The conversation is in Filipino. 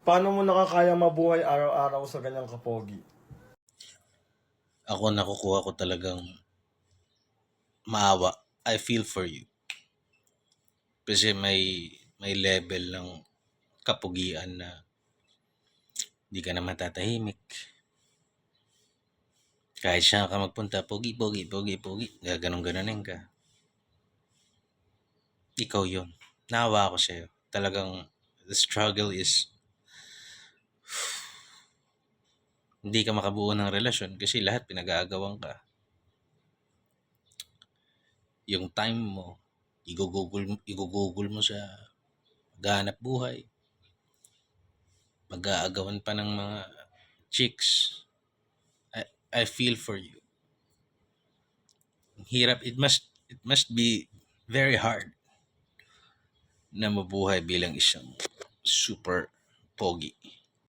Paano mo nakakaya mabuhay araw-araw sa ganyang kapogi? Ako nakukuha ko talagang maawa. I feel for you. Kasi may level ng kapugian na di ka na matatahimik. Kahit siya ka magpunta, pogi, pogi, pogi, pogi. Gaganong-ganonin ka. Ikaw yun. Naawa ako sa'yo. Talagang the struggle is hindi ka makabuo ng relasyon kasi lahat pinag-aagawan ka. Yung time mo, igugugol mo sa maghahanap buhay. Mag-aagawan pa ng mga chicks. I feel for you. Hirap. It must be very hard na mabuhay bilang isang super pogi.